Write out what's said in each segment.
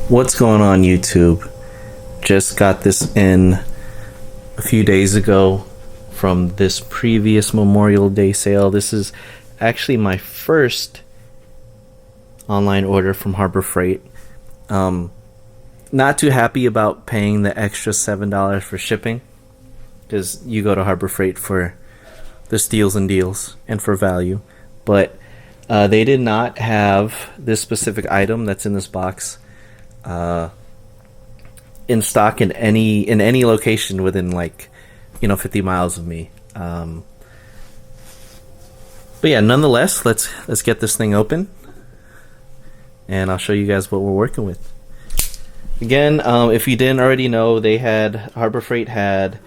What's going on, YouTube? Just got this in a few days ago from this previous Memorial Day sale. This is actually my first online order from Harbor Freight. Not too happy about paying the extra $7 for shipping, because you go to Harbor Freight for the steals and deals and for value. But they did not have this specific item that's in this box in stock in any location within 50 miles of me. But yeah, nonetheless, let's get this thing open, and I'll show you guys what we're working with. Again, if you didn't already know, Harbor Freight had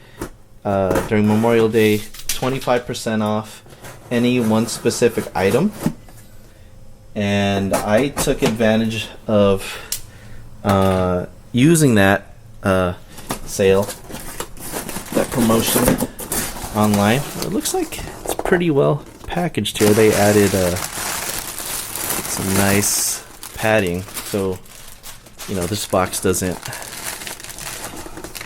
during Memorial Day 25% off any one specific item, and I took advantage of using that sale, that promotion online. It looks like it's pretty well packaged here. They added some nice padding, so this box doesn't.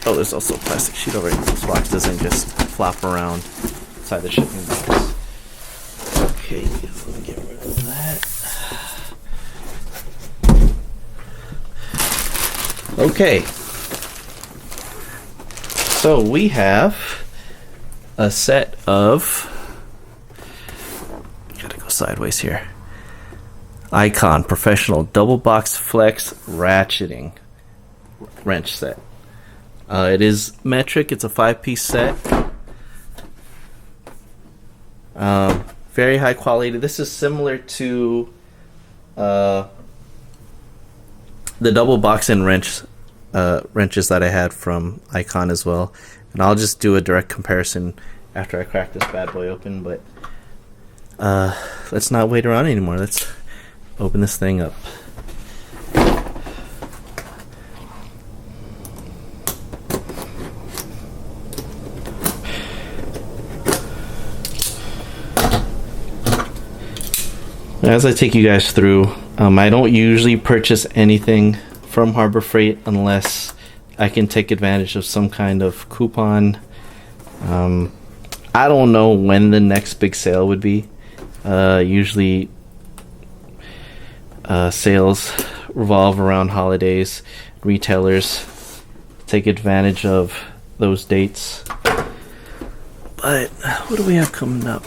Oh, there's also a plastic sheet over here. This box doesn't just flop around inside the shipping box. Okay, let me get rid of that. Okay, so we have a set of, gotta go sideways here, Icon Professional Double Box Flex Ratcheting wrench set. It is metric. It's a 5-piece set. Very high quality. This is similar to the double box and wrenches that I had from Icon as well, and I'll just do a direct comparison after I crack this bad boy open. But let's not wait around anymore. Let's open this thing up. As I take you guys through, I don't usually purchase anything from Harbor Freight unless I can take advantage of some kind of coupon. I don't know when the next big sale would be. Usually sales revolve around holidays. Retailers take advantage of those dates. But what do we have coming up?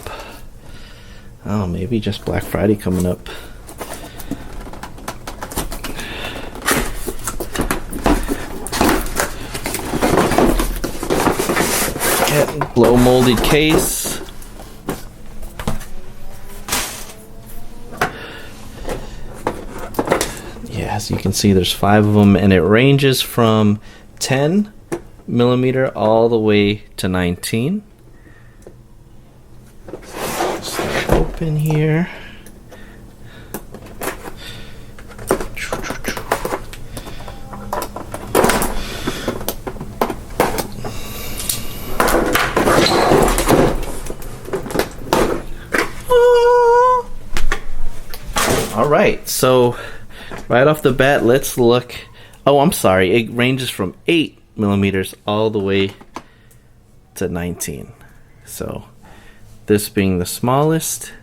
Oh, maybe just Black Friday coming up. Get blow molded case. Yeah, as you can see, there's 5 of them, and it ranges from 10 millimeter all the way to 19. In here, all right, so right off the bat, let's look. Oh, I'm sorry, it ranges from 8 millimeters all the way to 19. So this being the smallest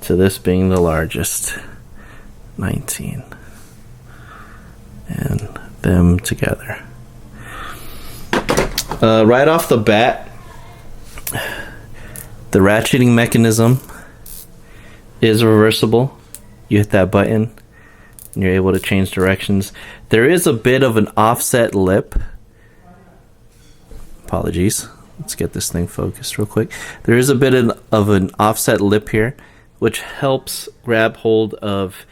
to this being the largest, 19, and them together. Right off the bat, the ratcheting mechanism is reversible. You hit that button and you're able to change directions. There is a bit of an offset lip. Apologies. Let's get this thing focused real quick. There is a bit of an offset lip here, which helps grab hold of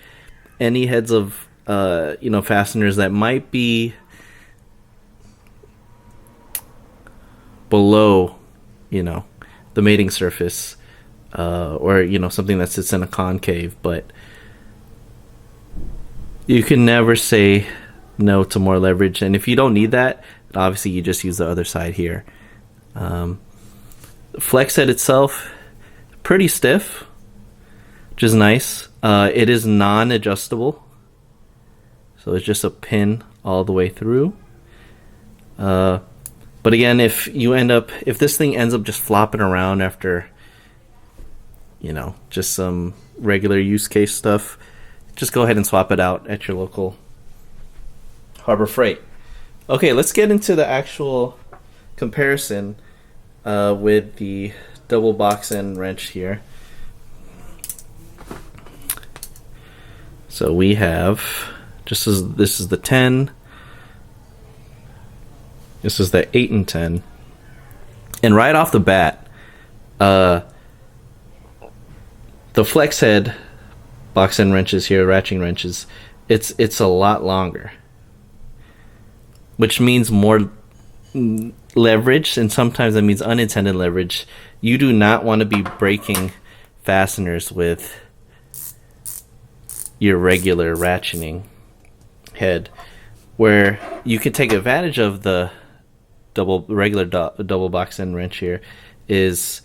any heads of fasteners that might be below the mating surface, or something that sits in a concave. But you can never say no to more leverage, and if you don't need that, obviously you just use the other side here. The flex head itself, pretty stiff, which is nice. It is non-adjustable, so it's just a pin all the way through. But again, if this thing ends up just flopping around after, just some regular use case stuff, just go ahead and swap it out at your local Harbor Freight. Okay, let's get into the actual comparison with the double box end wrench here. So we have, this is the 10, this is the 8 and 10, and right off the bat, the flex head box end wrenches here, ratcheting wrenches, it's a lot longer, which means more leverage, and sometimes that means unintended leverage. You do not want to be breaking fasteners with your regular ratcheting head, where you can take advantage of the regular double box end wrench here is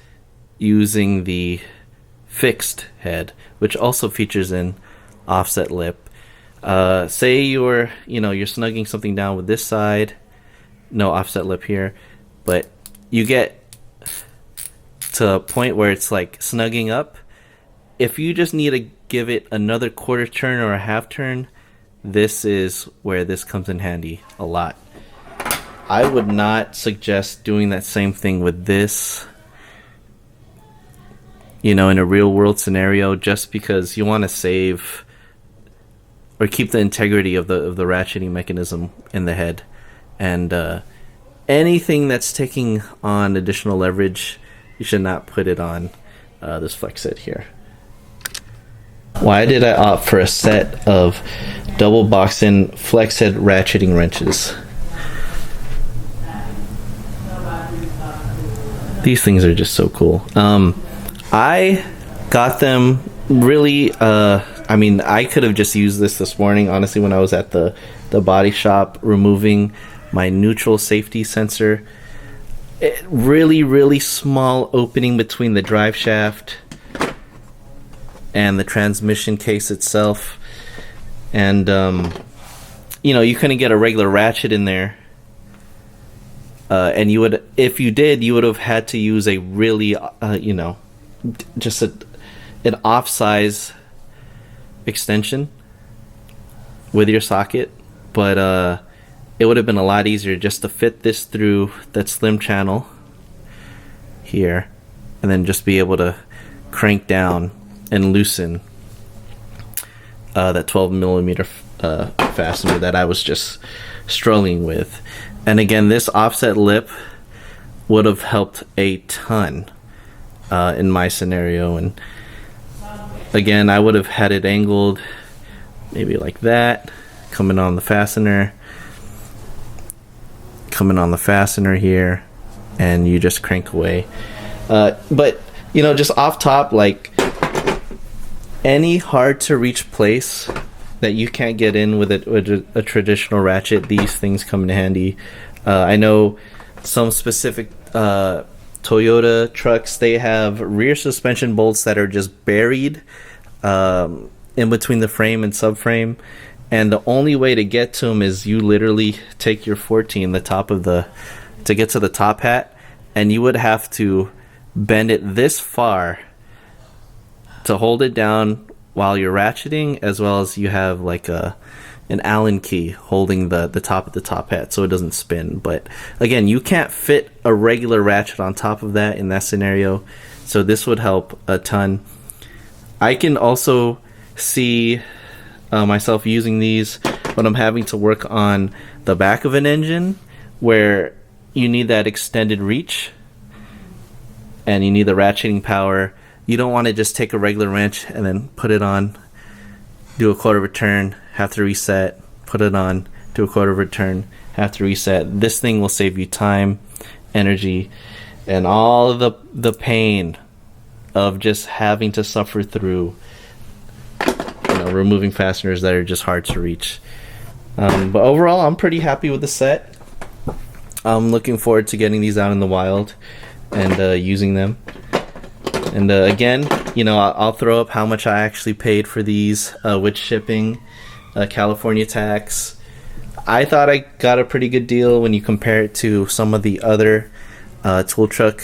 using the fixed head, which also features an offset lip. Say you're snugging something down with this side, no offset lip here, but you get to a point where it's like snugging up. If you just need to give it another quarter turn or a half turn, this is where this comes in handy a lot. I would not suggest doing that same thing with this, in a real world scenario, just because you want to save or keep the integrity of the ratcheting mechanism in the head. And anything that's taking on additional leverage, you should not put it on this flex head here. Why did I opt for a set of double box end flex head ratcheting wrenches? These things are just so cool. I got them really, I could have just used this morning, honestly, when I was at the body shop removing my neutral safety sensor. Really, really small opening between the drive shaft and the transmission case itself. And, you couldn't get a regular ratchet in there. And if you did, you would have had to use a really, just an off-size extension with your socket. But it would have been a lot easier just to fit this through that slim channel here, and then just be able to crank down and loosen that 12 millimeter fastener that I was just struggling with. And again, this offset lip would have helped a ton in my scenario. And again, I would have had it angled maybe like that, coming on the fastener here, and you just crank away. But just off top, like any hard to reach place that you can't get in with a traditional ratchet, these things come in handy. I know some specific Toyota trucks, they have rear suspension bolts that are just buried in between the frame and subframe, and the only way to get to them is you literally take your 14, to get to the top hat, and you would have to bend it this far to hold it down while you're ratcheting, as well as you have like an Allen key holding the top of the top hat so it doesn't spin. But again, you can't fit a regular ratchet on top of that in that scenario, so this would help a ton. I can also see myself using these when I'm having to work on the back of an engine where you need that extended reach and you need the ratcheting power. You don't want to just take a regular wrench and then put it on, do a quarter of a turn, have to reset, put it on, do a quarter of a turn, have to reset. This thing will save you time, energy, and all of the pain of just having to suffer through removing fasteners that are just hard to reach. But overall, I'm pretty happy with the set. I'm looking forward to getting these out in the wild and using them. And again, You know, I'll throw up how much I actually paid for these with shipping, California tax. I thought I got a pretty good deal when you compare it to some of the other tool truck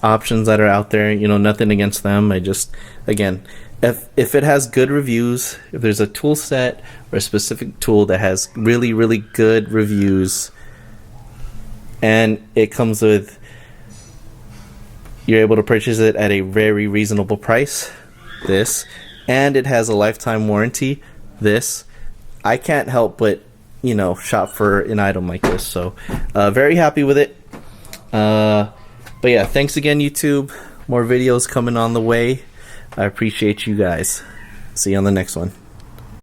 options that are out there. You know, nothing against them. I just, again, if it has good reviews, if there's a tool set or a specific tool that has really, really good reviews, and it comes with, you're able to purchase it at a very reasonable price, this, and it has a lifetime warranty, this, I can't help but, you know, shop for an item like this. So very happy with it. But yeah, thanks again, YouTube. More videos coming on the way. I appreciate you guys. See you on the next one.